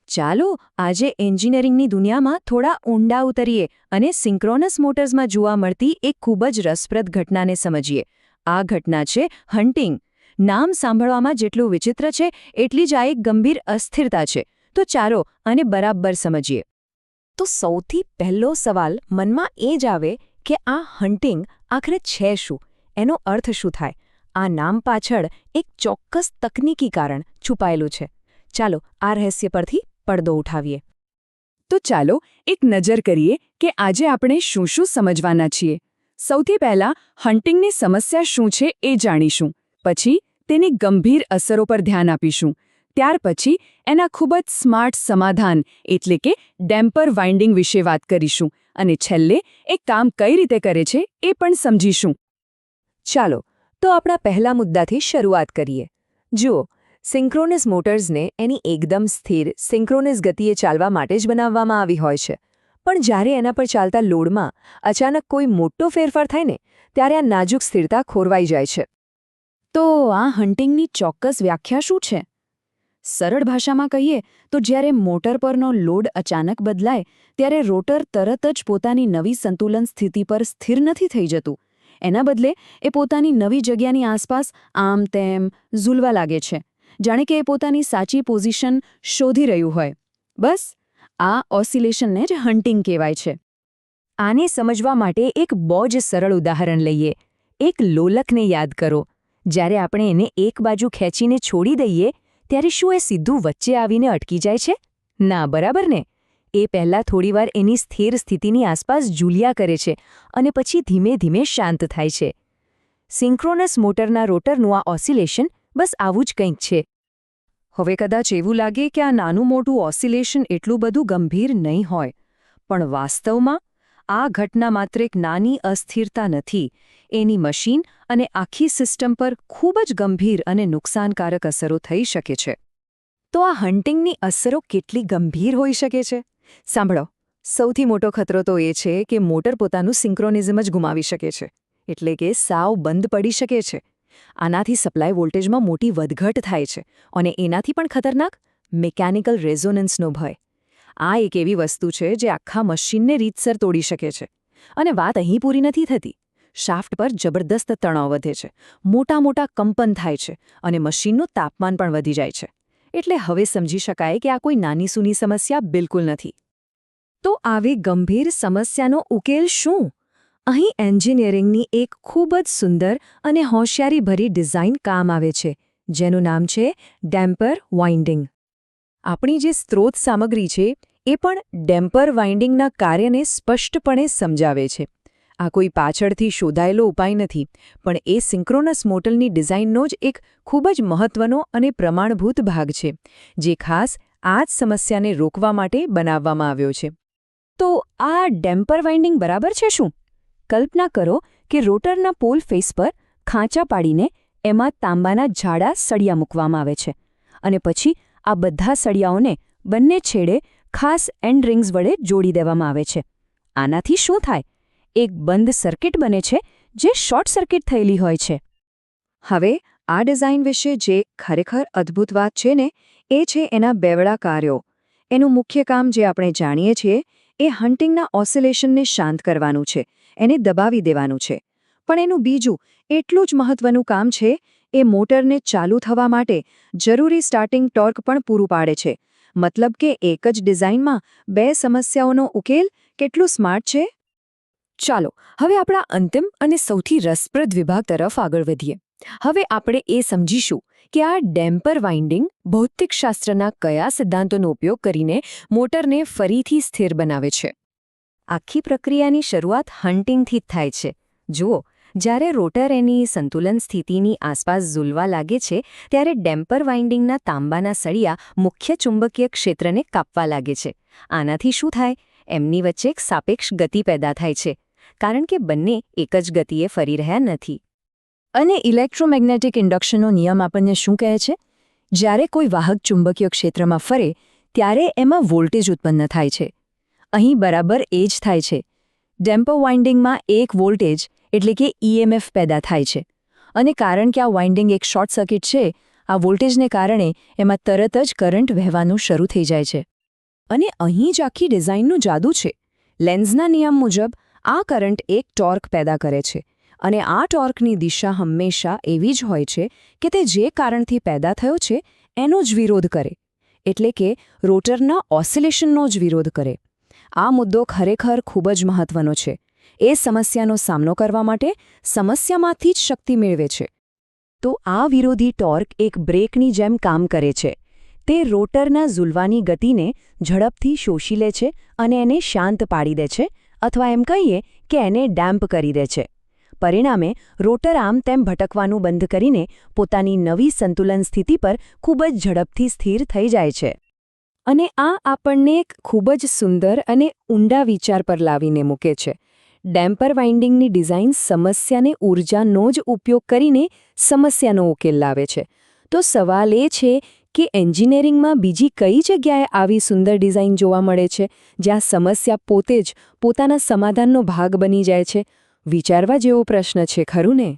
ચાલો આજે એન્જિનિયરિંગની દુનિયામાં થોડા ઊંડા ઉતરીએ અને સિન્ક્રોનસ મોટર્સમાં જોવા મળતી એક ખૂબ જ રસપ્રદ ઘટનાને સમજીએ. આ ઘટના છે હન્ટિંગ. નામ સાંભળવામાં જેટલું વિચિત્ર છે એટલી જ આ એક ગંભીર અસ્થિરતા છે. તો ચાલો આને બરાબર સમજીએ. તો સૌથી પહેલો સવાલ મનમાં એ જ આવે કે આ હન્ટિંગ આખરે છે શું? એનો અર્થ શું થાય? આ નામ પાછળ એક ચોક્કસ તકનીકી કારણ છુપાયેલું છે. ચાલો આ રહસ્ય પરથી પડદો ઉઠાવીએ. તો ચાલો એક નજર કરીએ કે આજે આપણે શું શું સમજવાના છીએ. સૌથી પહેલા હન્ટિંગની સમસ્યા શું છે એ જાણીશું. પછી તેની ગંભીર અસરો પર ધ્યાન આપીશું. ત્યાર પછી એના ખૂબ જ સ્માર્ટ સમાધાન એટલે કે ડેમ્પર વાઇન્ડિંગ વિશે વાત કરીશું. અને છેલ્લે એ કામ કઈ રીતે કરે છે એ પણ સમજીશું. ચાલો તો આપણા પહેલા મુદ્દાથી શરૂઆત કરીએ. જુઓ, સિન્ક્રોનસ મોટર્સને એની એકદમ સ્થિર સિન્ક્રોનસ ગતિએ ચાલવા માટે જ બનાવવામાં આવી હોય છે. પણ જ્યારે એના પર ચાલતા લોડમાં અચાનક કોઈ મોટો ફેરફાર થાય ને ત્યારે આ નાજુક સ્થિરતા ખોરવાઈ જાય છે. તો આ હન્ટિંગની ચોક્કસ વ્યાખ્યા શું છે? સરળ ભાષામાં કહીએ તો જ્યારે મોટર પરનો લોડ અચાનક બદલાય ત્યારે રોટર તરત જ પોતાની નવી સંતુલન સ્થિતિ પર સ્થિર નથી થઈ જતું. એના બદલે એ પોતાની નવી જગ્યાની આસપાસ આમ તેમ ઝૂલવા લાગે છે, જાણે કે એ પોતાની સાચી પોઝિશન શોધી રહ્યું હોય. બસ આ ઓસિલેશનને જ હન્ટિંગ કહેવાય છે. આને સમજવા માટે એક બહુ જ સરળ ઉદાહરણ લઈએ. એક લોલકને યાદ કરો. જ્યારે આપણે એને એક બાજુ ખેંચીને છોડી દઈએ ત્યારે શું એ સીધું વચ્ચે આવીને અટકી જાય છે? ના, બરાબર ને? એ પહેલાં થોડીવાર એની સ્થિર સ્થિતિની આસપાસ ઝૂલ્યા કરે છે અને પછી ધીમે ધીમે શાંત થાય છે. સિન્ક્રોનસ મોટરના રોટરનું આ ઓસિલેશન બસ આવું જ કંઈક છે. હવે કદાચ એવું લાગે કે આ નાનું મોટું ઓસિલેશન એટલું બધું ગંભીર નહીં હોય, પણ વાસ્તવમાં આ ઘટના માત્ર એક નાની અસ્થિરતા નથી. એની મશીન અને આખી સિસ્ટમ પર ખૂબ જ ગંભીર અને નુકસાનકારક અસરો થઈ શકે છે. તો આ હન્ટિંગની અસરો કેટલી ગંભીર હોઈ શકે છે? સાંભળો, સૌથી મોટો ખતરો તો એ છે કે મોટર પોતાનું સિન્ક્રોનિઝમ જ ગુમાવી શકે છે. એટલે કે સાવ બંધ પડી શકે છે. આનાથી સપ્લાય વોલ્ટેજમાં મોટી વધઘટ થાય છે અને એનાથી પણ ખતરનાક મિકેનિકલ રેઝોનન્સનો ભય. આ એક એવી વસ્તુ છે જે આખા મશીનને રીતસર તોડી શકે છે. અને વાત અહીં પૂરી નથી થતી. શાફ્ટ પર જબરદસ્ત તણાવ વધે છે, મોટા મોટા કંપન થાય છે અને મશીનનું તાપમાન પણ વધી જાય છે. એટલે હવે સમજી શકાય કે આ કોઈ નાની સૂની સમસ્યા બિલકુલ નથી. તો આવી ગંભીર સમસ્યાનો ઉકેલ શું? અહીં એન્જિનિયરિંગની એક ખૂબ જ સુંદર અને હોશિયારીભરી ડિઝાઇન કામ આવે છે, જેનું નામ છે ડેમ્પર વાઇન્ડિંગ. આપણી જે સ્ત્રોત સામગ્રી છે એ પણ ડેમ્પર વાઇન્ડિંગના કાર્યને સ્પષ્ટપણે સમજાવે છે. આ કોઈ પાછળથી શોધાયેલો ઉપાય નથી, પણ એ સિન્ક્રોનસ મોટરની ડિઝાઇનનો જ એક ખૂબ જ મહત્વનો અને પ્રમાણભૂત ભાગ છે, જે ખાસ આ જ સમસ્યાને રોકવા માટે બનાવવામાં આવ્યો છે. તો આ ડેમ્પર વાઇન્ડિંગ બરાબર છે શું? કલ્પના કરો કે રોટરના પોલ ફેસ પર ખાંચા પાડીને એમાં તાંબાના જાડા સળિયા મૂકવામાં આવે છે અને પછી આ બધા સળિયાઓને બંને છેડે ખાસ એન્ડ રિંગ્સ વડે જોડી દેવામાં આવે છે. આનાથી શું થાય? એક બંધ સર્કિટ બને છે જે શોર્ટ સર્કિટ થયેલી હોય છે. હવે આ ડિઝાઇન વિશે જે ખરેખર અદ્ભુત વાત છે ને એ છે એના બેવડા કાર્યો. એનું મુખ્ય કામ જે આપણે જાણીએ છીએ એ હન્ટિંગના ઓસિલેશનને શાંત કરવાનું છે, એને દબાવી દેવાનું છે. પણ એનું બીજું એટલું જ મહત્વનું કામ છે, એ મોટરને ચાલુ થવા માટે જરૂરી સ્ટાર્ટિંગ ટોર્ક પણ પૂરું પાડે છે. મતલબ કે એક જ ડિઝાઇનમાં બે સમસ્યાઓનો ઉકેલ કેટલું સ્માર્ટ છે. ચાલો હવે આપણા અંતિમ અને સૌથી રસપ્રદ વિભાગ તરફ આગળ વધીએ. હવે આપણે એ સમજીશું કે આ ડેમ્પર વાઇન્ડિંગ ભૌતિકશાસ્ત્રના કયા સિદ્ધાંતોનો ઉપયોગ કરીને મોટરને ફરીથી સ્થિર બનાવે છે. આખી પ્રક્રિયાની શરૂઆત હન્ટિંગથી જ થાય છે. જુઓ, જ્યારે રોટર એની સંતુલન સ્થિતિની આસપાસ ઝૂલવા લાગે છે ત્યારે ડેમ્પર વાઇન્ડિંગના તાંબાના સળિયા મુખ્ય ચુંબકીય ક્ષેત્રને કાપવા લાગે છે. આનાથી શું થાય? એમની વચ્ચે એક સાપેક્ષ ગતિ પેદા થાય છે, કારણ કે બંને એક જ ગતિએ ફરી રહ્યા નથી. અને ઇલેક્ટ્રોમેગ્નેટિક ઇન્ડક્શનનો નિયમ આપણને શું કહે છે? જ્યારે કોઈ વાહક ચુંબકીય ક્ષેત્રમાં ફરે ત્યારે એમાં વોલ્ટેજ ઉત્પન્ન થાય છે. અહીં બરાબર એ જ થાય છે. ડેમ્પર વાઇન્ડિંગમાં એક વોલ્ટેજ એટલે કે EMF પેદા થાય છે. અને કારણ કે આ વાઇન્ડિંગ એક શોર્ટ સર્કિટ છે, આ વોલ્ટેજને કારણે એમાં તરત જ કરંટ વહેવાનું શરૂ થઈ જાય છે. અને અહીં જ આખી ડિઝાઇનનું જાદુ છે. લેન્ઝના નિયમ મુજબ આ કરંટ એક ટોર્ક પેદા કરે છે અને આ ટોર્કની દિશા હંમેશા એવી જ હોય છે કે તે જે કારણથી પેદા થયો છે એનો જ વિરોધ કરે, એટલે કે રોટરના ઓસિલેશનનો જ વિરોધ કરે. આ મુદ્દો ખરેખર ખૂબ જ મહત્વનો છે. એ સમસ્યાનો સામનો કરવા માટે સમસ્યામાંથી જ શક્તિ મેળવે છે. તો આ વિરોધી ટોર્ક એક બ્રેકની જેમ કામ કરે છે. તે રોટરના ઝૂલવાની ગતિને ઝડપથી શોષી લે છે અને એને શાંત પાડી દે છે, અથવા એમ કહીએ કે એને ડેમ્પ કરી દે છે. પરિણામે રોટર આમ તેમ ભટકવાનું બંધ કરીને પોતાની નવી સંતુલન સ્થિતિ પર ખૂબ જ ઝડપથી સ્થિર થઈ જાય છે. અને આ આપણને એક ખૂબ જ સુંદર અને ઊંડા વિચાર પર લાવીને મૂકે છે. ડેમ્પર વાઇન્ડિંગની ડિઝાઇન સમસ્યાને ઊર્જાનો જ ઉપયોગ કરીને સમસ્યાનો ઉકેલ લાવે છે. તો સવાલ એ છે કે એન્જિનિયરિંગમાં બીજી કઈ જગ્યાએ આવી સુંદર ડિઝાઇન જોવા મળે છે જ્યાં સમસ્યા પોતે જ પોતાના સમાધાનનો ભાગ બની જાય છે? વિચારવા જેવો પ્રશ્ન છે, ખરું ને?